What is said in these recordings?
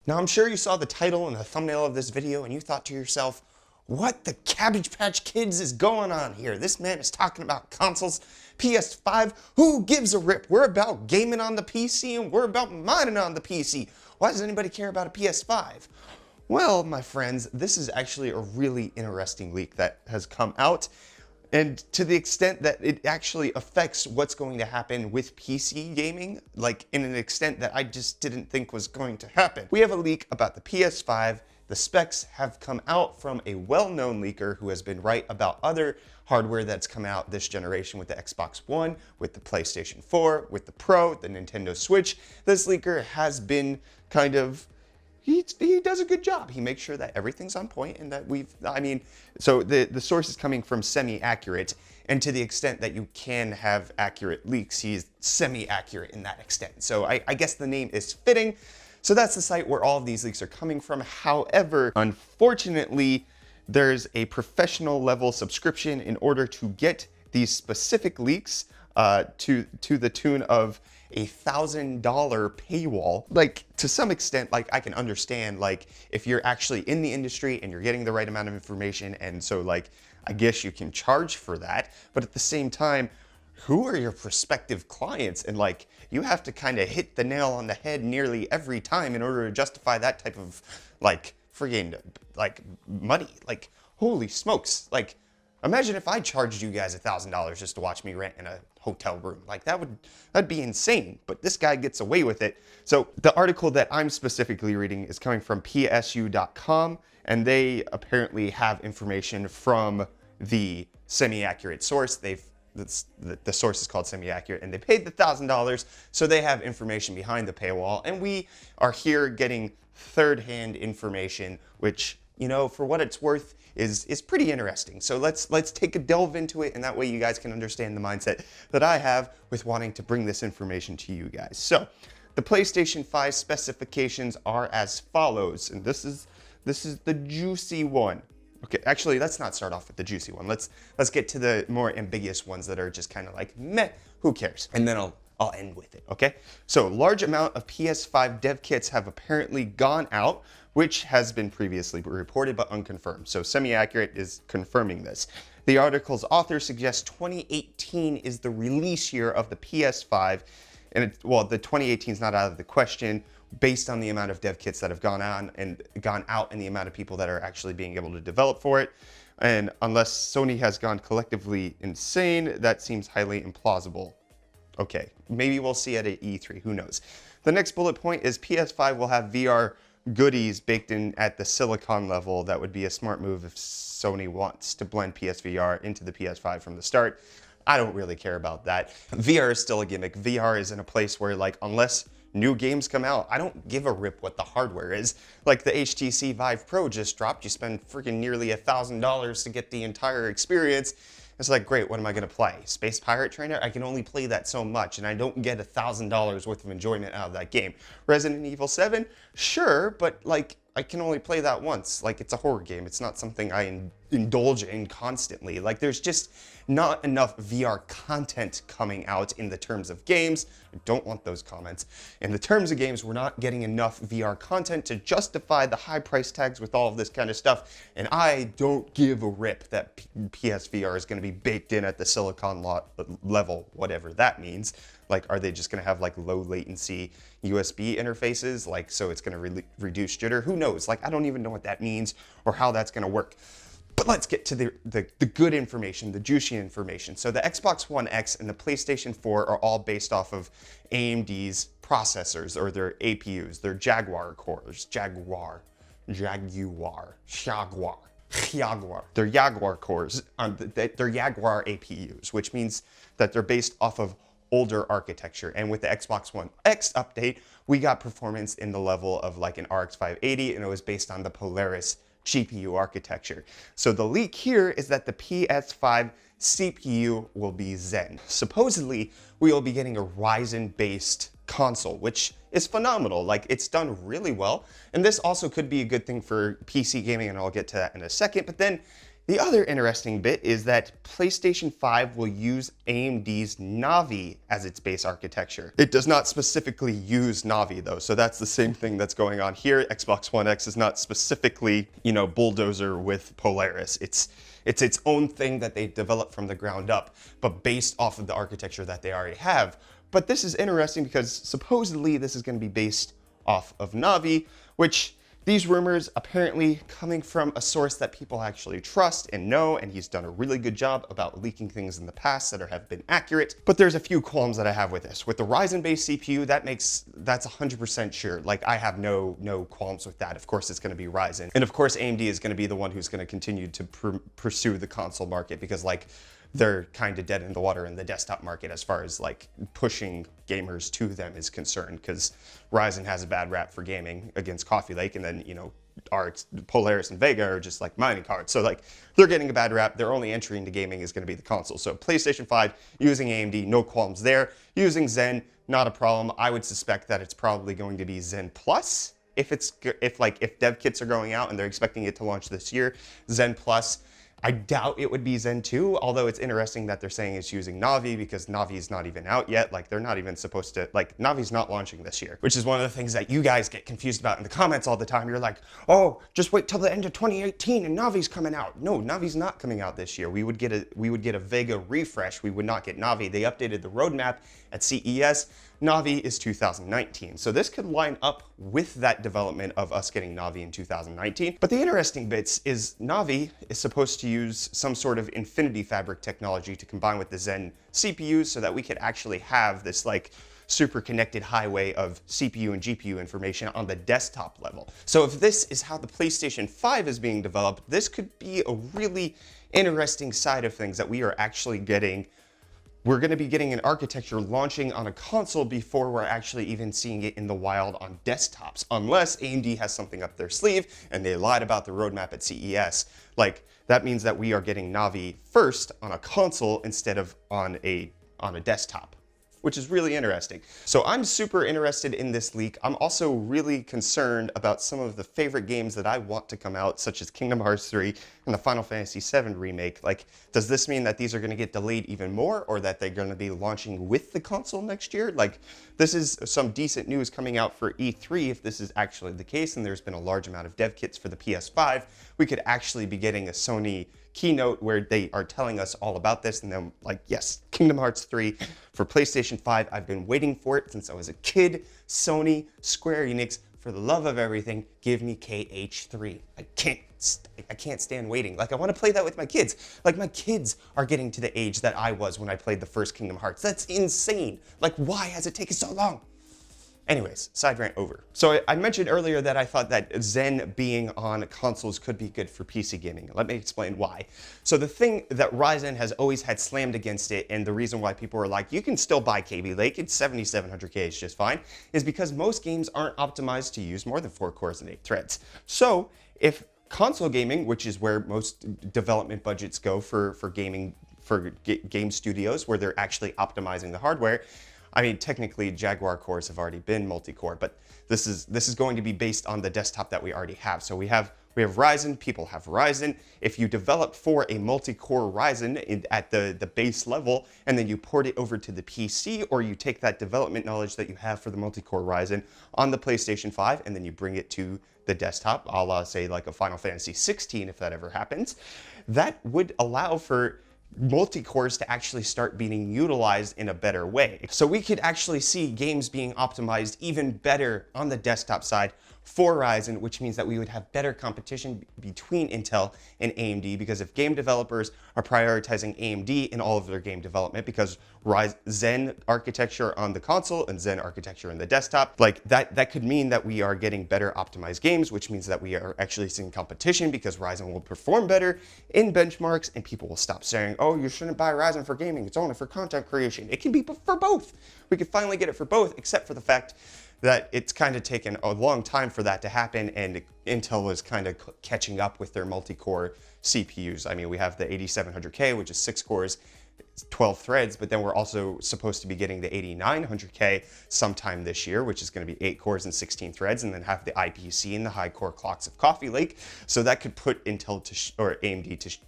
Now I'm sure you saw the title and the thumbnail of this video and you thought to yourself, what the Cabbage Patch Kids is going on here? This man is talking about consoles, PS5, who gives a rip? We're about gaming on the PC and we're about mining on the PC. Why does anybody care about a PS5? Well, my friends, this is actually a really interesting leak that has come out. And to the extent that it actually affects what's going to happen with PC gaming, like in an extent that I just didn't think was going to happen. We have a leak about the PS5. The specs have come out from a well-known leaker who has been right about other hardware that's come out this generation with the Xbox One, with the PlayStation 4, with the Pro, the Nintendo Switch. This leaker has been kind of, he does a good job. He makes sure that everything's on point and that so the source is coming from semi-accurate, and to the extent that you can have accurate leaks, he's semi-accurate in that extent. So I guess the name is fitting. So that's the site where all of these leaks are coming from. However, unfortunately, there's a professional level subscription in order to get these specific leaks to the tune of $1,000 paywall. Like, to some extent, like, I can understand, like, if you're actually in the industry and you're getting the right amount of information, and so, like, I guess you can charge for that. But at the same time, who are your prospective clients? And like, you have to kind of hit the nail on the head nearly every time in order to justify that type of like friggin' like money. Like, holy smokes. Like, imagine if I charged you guys $1,000 just to watch me rant in a hotel room. Like, that'd be insane, but this guy gets away with it. So the article that I'm specifically reading is coming from psu.com, and they apparently have information from the semi-accurate source. The source is called semi-accurate, and they paid the $1,000, so they have information behind the paywall, and we are here getting third-hand information, which, you know, for what it's worth, is pretty interesting. So let's take a delve into it, and that way you guys can understand the mindset that I have with wanting to bring this information to you guys. So the PlayStation 5 specifications are as follows, and this is the juicy one. Okay, actually, let's not start off with the juicy one. Let's get to the more ambiguous ones that are just kind of like, meh, who cares? And then I'll end with it, okay? So, large amount of PS5 dev kits have apparently gone out, which has been previously reported but unconfirmed. So, semi-accurate is confirming this. The article's author suggests 2018 is the release year of the PS5, and the 2018 is not out of the question, based on the amount of dev kits that have gone out and the amount of people that are actually being able to develop for it. And unless Sony has gone collectively insane, that seems highly implausible. Okay, maybe we'll see at E3, who knows. The next bullet point is PS5 will have VR goodies baked in at the silicon level. That would be a smart move if Sony wants to blend PSVR into the PS5 from the start. I don't really care about that. VR is still a gimmick. VR is in a place where, like, unless new games come out, I don't give a rip what the hardware is. Like the HTC Vive Pro just dropped. You spend freaking nearly $1,000 to get the entire experience. It's like, great, what am I gonna play? Space Pirate Trainer? I can only play that so much, and I don't get $1,000 worth of enjoyment out of that game. Resident Evil 7? Sure, but like, I can only play that once. Like, it's a horror game. It's not something I indulge in constantly. Like, there's just not enough VR content coming out in the terms of games. I don't want those comments. In the terms of games, we're not getting enough VR content to justify the high price tags with all of this kind of stuff. And I don't give a rip that PSVR is going to be baked in at the silicon level, whatever that means. Like, are they just going to have like low latency USB interfaces? Like, so it's going to reduce jitter? Who knows? Like, I don't even know what that means or how that's going to work. But let's get to the good information, the juicy information. So the Xbox One X and the PlayStation 4 are all based off of AMD's processors, or their APUs, their Jaguar cores. Jaguar. They're Jaguar cores. They're Jaguar APUs, which means that they're based off of older architecture. And with the Xbox One X update, we got performance in the level of like an RX 580, and it was based on the Polaris GPU architecture. So the leak here is that the PS5 CPU will be Zen. Supposedly, we will be getting a Ryzen-based console, which is phenomenal. Like, it's done really well. And this also could be a good thing for PC gaming, and I'll get to that in a second. But then The other interesting bit is that PlayStation 5 will use AMD's Navi as its base architecture. It does not specifically use Navi though, so that's the same thing that's going on here. Xbox One X is not specifically, bulldozer with Polaris. It's its own thing that they developed from the ground up, but based off of the architecture that they already have. But this is interesting because supposedly this is going to be based off of Navi, which these rumors apparently coming from a source that people actually trust and know, and he's done a really good job about leaking things in the past that have been accurate. But there's a few qualms that I have with this. With the Ryzen-based CPU, that's 100% sure. Like, I have no qualms with that. Of course, it's going to be Ryzen. And of course, AMD is going to be the one who's going to continue to pursue the console market because, like, they're kind of dead in the water in the desktop market as far as like pushing gamers to them is concerned, because Ryzen has a bad rap for gaming against Coffee Lake, and then our Polaris and Vega are just like mining cards. So like they're getting a bad rap. Their only entry into gaming is going to be the console. So PlayStation 5 using AMD, no qualms there. Using Zen, not a problem. I would suspect that it's probably going to be Zen Plus if dev kits are going out and they're expecting it to launch this year. Zen Plus, I doubt it would be Zen 2, although it's interesting that they're saying it's using Navi because Navi is not even out yet. Like, they're not even supposed to, like, Navi's not launching this year, which is one of the things that you guys get confused about in the comments all the time. You're like, oh, just wait till the end of 2018 and Navi's coming out. No, Navi's not coming out this year. We would get a Vega refresh. We would not get Navi. They updated the roadmap at CES. Navi is 2019. So this could line up with that development of us getting Navi in 2019. But the interesting bits is Navi is supposed to use some sort of Infinity Fabric technology to combine with the Zen CPUs so that we could actually have this like super connected highway of CPU and GPU information on the desktop level. So if this is how the PlayStation 5 is being developed, this could be a really interesting side of things that we are actually getting. We're going to be getting an architecture launching on a console before we're actually even seeing it in the wild on desktops, unless AMD has something up their sleeve and they lied about the roadmap at CES. Like, that means that we are getting Navi first on a console instead of on a desktop, which is really interesting. So I'm super interested in this leak. I'm also really concerned about some of the favorite games that I want to come out, such as Kingdom Hearts 3 and the Final Fantasy VII remake. Like, does this mean that these are going to get delayed even more, or that they're going to be launching with the console next year? Like, this is some decent news coming out for E3 if this is actually the case, and there's been a large amount of dev kits for the PS5. We could actually be getting a Sony keynote where they are telling us all about this, and then like, yes, Kingdom Hearts 3 for PlayStation 5. I've been waiting for it since I was a kid. Sony, Square Enix, for the love of everything, give me KH3. I can't stand waiting. Like, I want to play that with my kids. Like, my kids are getting to the age that I was when I played the first Kingdom Hearts. That's insane. Like, why has it taken so long? Anyways, side rant over. So I mentioned earlier that I thought that Zen being on consoles could be good for PC gaming. Let me explain why. So the thing that Ryzen has always had slammed against it, and the reason why people are like, you can still buy KB Lake, it's 7700K, it's just fine, is because most games aren't optimized to use more than 4 cores and 8 threads. So if console gaming, which is where most development budgets go for gaming, for game studios, where they're actually optimizing the hardware, I mean, technically, Jaguar cores have already been multi-core, but this is going to be based on the desktop that we already have. So we have Ryzen, people have Ryzen. If you develop for a multi-core Ryzen at the base level, and then you port it over to the PC, or you take that development knowledge that you have for the multi-core Ryzen on the PlayStation 5, and then you bring it to the desktop, a la, say, like a Final Fantasy 16, if that ever happens, that would allow for multi-cores to actually start being utilized in a better way. So we could actually see games being optimized even better on the desktop side for Ryzen, which means that we would have better competition between Intel and AMD, because if game developers are prioritizing AMD in all of their game development because Zen architecture on the console and Zen architecture in the desktop, like that could mean that we are getting better optimized games, which means that we are actually seeing competition because Ryzen will perform better in benchmarks, and people will stop saying, oh, you shouldn't buy Ryzen for gaming, it's only for content creation. It can be for both. We could finally get it for both, except for the fact that it's kind of taken a long time for that to happen, and Intel is kind of catching up with their multi-core CPUs. I mean, we have the 8700K, which is 6 cores, 12 threads, but then we're also supposed to be getting the 8900K sometime this year, which is going to be 8 cores and 16 threads, and then have the IPC and the high core clocks of Coffee Lake. So that could put Intel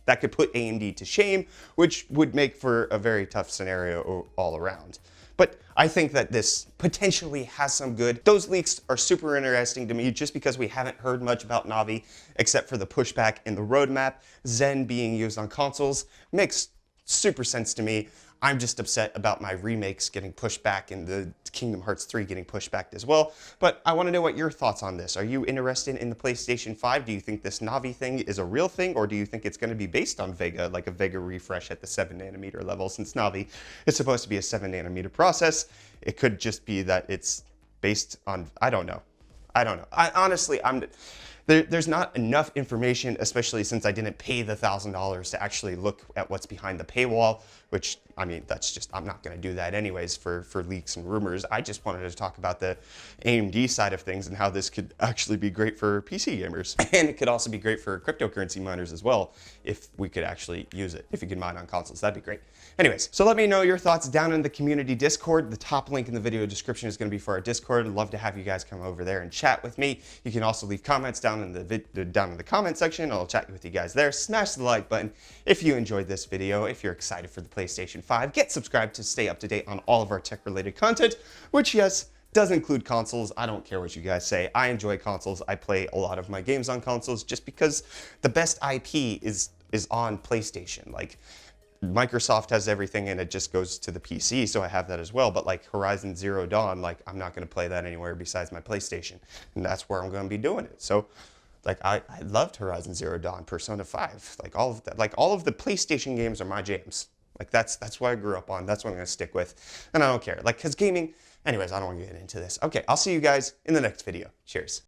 that could put AMD to shame, which would make for a very tough scenario all around. But I think that this potentially has some good. Those leaks are super interesting to me just because we haven't heard much about Navi except for the pushback in the roadmap. Zen being used on consoles makes super sense to me. I'm just upset about my remakes getting pushed back and the Kingdom Hearts 3 getting pushed back as well. But I want to know what your thoughts on this. Are you interested in the PlayStation 5? Do you think this Navi thing is a real thing, or do you think it's going to be based on Vega, like a Vega refresh at the 7nm level? Since Navi is supposed to be a 7nm process, it could just be that it's based on, I don't know. Honestly, there's not enough information, especially since I didn't pay the $1,000 to actually look at what's behind the paywall, which, I mean, that's just, I'm not going to do that anyways for leaks and rumors. I just wanted to talk about the AMD side of things and how this could actually be great for PC gamers. And it could also be great for cryptocurrency miners as well, if we could actually use it. If you could mine on consoles, that'd be great. Anyways, so let me know your thoughts down in the community Discord. The top link in the video description is going to be for our Discord. I'd love to have you guys come over there and chat with me. You can also leave comments down in the comment section. I'll chat with you guys there. Smash the like button if you enjoyed this video. If you're excited for the PlayStation 5, get subscribed to stay up to date on all of our tech-related content, which, yes, does include consoles. I don't care what you guys say. I enjoy consoles. I play a lot of my games on consoles just because the best IP is on PlayStation. Like, Microsoft has everything and it just goes to the PC, so I have that as well. But like Horizon Zero Dawn, like I'm not going to play that anywhere besides my PlayStation, and that's where I'm going to be doing it. So like I loved Horizon Zero Dawn, Persona 5, like all of that. Like all of the PlayStation games are my jams. Like that's what I grew up on. That's what I'm going to stick with, and I don't care. Like, cause gaming, anyways, I don't want to get into this. Okay, I'll see you guys in the next video. Cheers.